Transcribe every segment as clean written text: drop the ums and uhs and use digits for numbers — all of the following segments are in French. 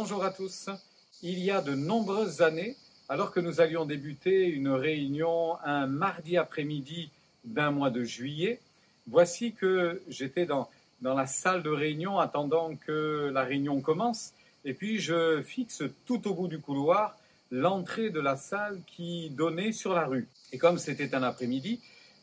Bonjour à tous. Il y a de nombreuses années, alors que nous allions débuter une réunion un mardi après-midi d'un mois de juillet, voici que j'étais dans la salle de réunion attendant que la réunion commence, et puis je fixe tout au bout du couloir l'entrée de la salle qui donnait sur la rue. Et comme c'était un après-midi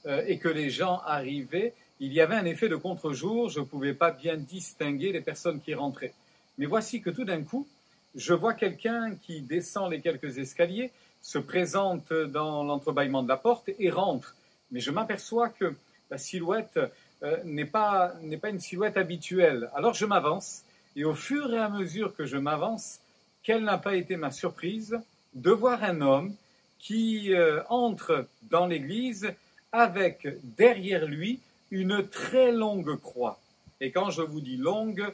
et que les gens arrivaient, il y avait un effet de contre-jour, je ne pouvais pas bien distinguer les personnes qui rentraient. Mais voici que tout d'un coup, je vois quelqu'un qui descend les quelques escaliers, se présente dans l'entrebâillement de la porte et rentre. Mais je m'aperçois que la silhouette n'est pas une silhouette habituelle. Alors je m'avance et au fur et à mesure que je m'avance, quelle n'a pas été ma surprise de voir un homme qui entre dans l'église avec derrière lui une très longue croix. Et quand je vous dis longue,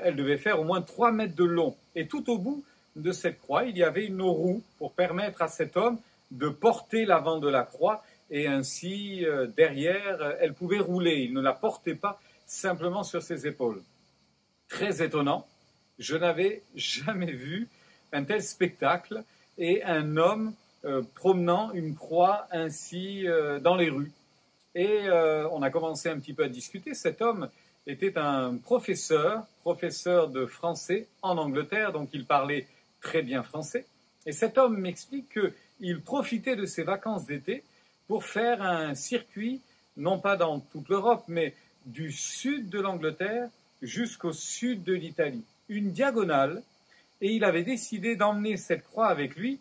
elle devait faire au moins 3 mètres de long. Et tout au bout de cette croix, il y avait une roue pour permettre à cet homme de porter l'avant de la croix. Et ainsi, derrière, elle pouvait rouler. Il ne la portait pas simplement sur ses épaules. Très étonnant. Je n'avais jamais vu un tel spectacle et un homme promenant une croix ainsi dans les rues. Et on a commencé un petit peu à discuter. Cet homme était un professeur de français en Angleterre, donc il parlait très bien français. Et cet homme m'explique qu'il profitait de ses vacances d'été pour faire un circuit, non pas dans toute l'Europe, mais du sud de l'Angleterre jusqu'au sud de l'Italie. Une diagonale, et il avait décidé d'emmener cette croix avec lui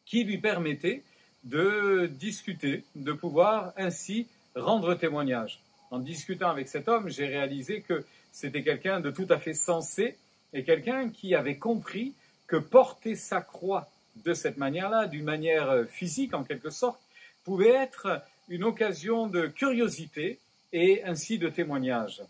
qui lui permettait de discuter, de pouvoir ainsi rendre témoignage. En discutant avec cet homme, j'ai réalisé que c'était quelqu'un de tout à fait sensé et quelqu'un qui avait compris que porter sa croix de cette manière-là, d'une manière physique en quelque sorte, pouvait être une occasion de curiosité et ainsi de témoignage.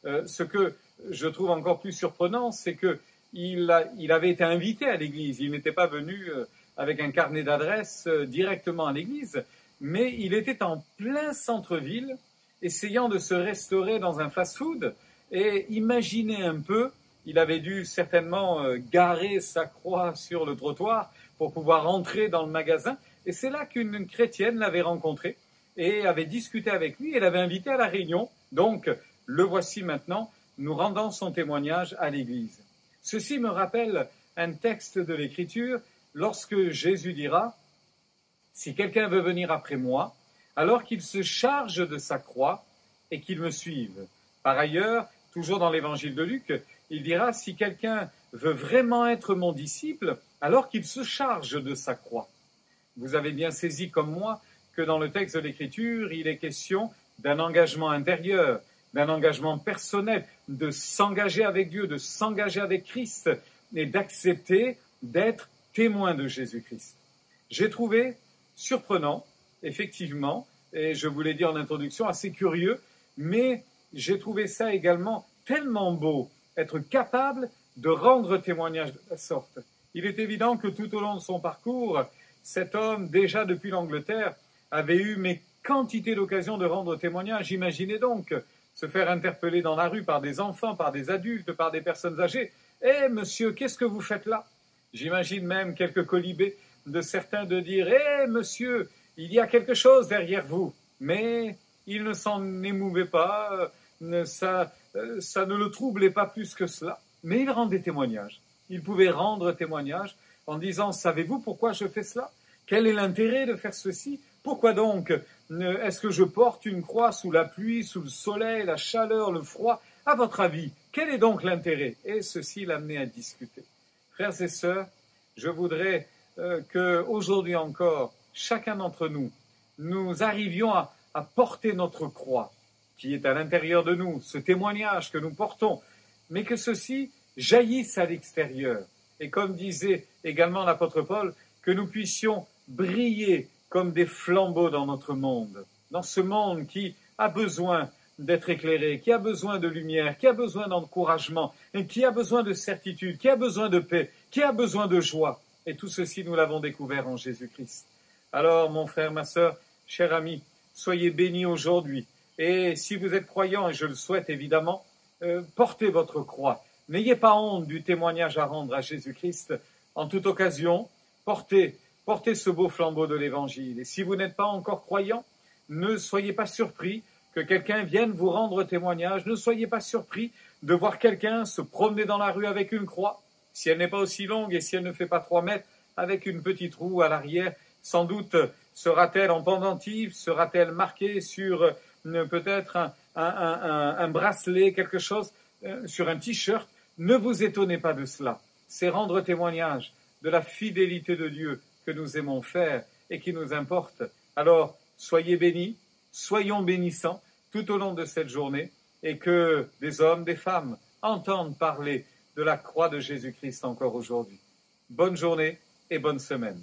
Ce que je trouve encore plus surprenant, c'est qu'il avait été invité à l'église. Il n'était pas venu avec un carnet d'adresses directement à l'église, mais il était en plein centre-ville, essayant de se restaurer dans un fast-food. Et imaginez un peu, il avait dû certainement garer sa croix sur le trottoir pour pouvoir entrer dans le magasin. Et c'est là qu'une chrétienne l'avait rencontré et avait discuté avec lui et l'avait invité à la réunion. Donc, le voici maintenant, nous rendant son témoignage à l'église. Ceci me rappelle un texte de l'Écriture lorsque Jésus dira « Si quelqu'un veut venir après moi, alors qu'il se charge de sa croix et qu'il me suive. » Par ailleurs, toujours dans l'évangile de Luc, il dira « Si quelqu'un veut vraiment être mon disciple, alors qu'il se charge de sa croix. » Vous avez bien saisi comme moi que dans le texte de l'Écriture, il est question d'un engagement intérieur, d'un engagement personnel, de s'engager avec Dieu, de s'engager avec Christ et d'accepter d'être témoin de Jésus-Christ. J'ai trouvé surprenant, effectivement, et je vous l'ai dit en introduction, assez curieux, mais j'ai trouvé ça également tellement beau, être capable de rendre témoignage de la sorte. Il est évident que tout au long de son parcours, cet homme, déjà depuis l'Angleterre, avait eu mais quantité d'occasions de rendre témoignage. Imaginez donc se faire interpeller dans la rue par des enfants, par des adultes, par des personnes âgées. « Eh, monsieur, qu'est-ce que vous faites là ?» J'imagine même quelques colibés de certains de dire « Eh, monsieur, il y a quelque chose derrière vous. » Mais il ne s'en émouvait pas, ça ne le troublait pas plus que cela. Mais il rendait témoignage. Il pouvait rendre témoignage en disant « Savez-vous pourquoi je fais cela? Quel est l'intérêt de faire ceci? Pourquoi donc est-ce que je porte une croix sous la pluie, sous le soleil, la chaleur, le froid? À votre avis, quel est donc l'intérêt ?» Et ceci l'amenait à discuter. Frères et sœurs, je voudrais qu'aujourd'hui encore, chacun d'entre nous, nous arrivions à porter notre croix qui est à l'intérieur de nous, ce témoignage que nous portons, mais que ceci jaillisse à l'extérieur. Et comme disait également l'apôtre Paul, que nous puissions briller comme des flambeaux dans notre monde, dans ce monde qui a besoin d'être éclairé, qui a besoin de lumière, qui a besoin d'encouragement, et qui a besoin de certitude, qui a besoin de paix, qui a besoin de joie. Et tout ceci, nous l'avons découvert en Jésus-Christ. Alors, mon frère, ma sœur, cher ami, soyez bénis aujourd'hui. Et si vous êtes croyant, et je le souhaite évidemment, portez votre croix. N'ayez pas honte du témoignage à rendre à Jésus-Christ. En toute occasion, portez ce beau flambeau de l'Évangile. Et si vous n'êtes pas encore croyant, ne soyez pas surpris que quelqu'un vienne vous rendre témoignage. Ne soyez pas surpris de voir quelqu'un se promener dans la rue avec une croix. Si elle n'est pas aussi longue et si elle ne fait pas 3 mètres, avec une petite roue à l'arrière, sans doute sera-t-elle en pendentif, sera-t-elle marquée sur peut-être un bracelet, quelque chose, sur un t-shirt. Ne vous étonnez pas de cela. C'est rendre témoignage de la fidélité de Dieu que nous aimons faire et qui nous importe. Alors, soyez bénis, soyons bénissants tout au long de cette journée et que des hommes, des femmes entendent parler de la croix de Jésus-Christ encore aujourd'hui. Bonne journée et bonne semaine.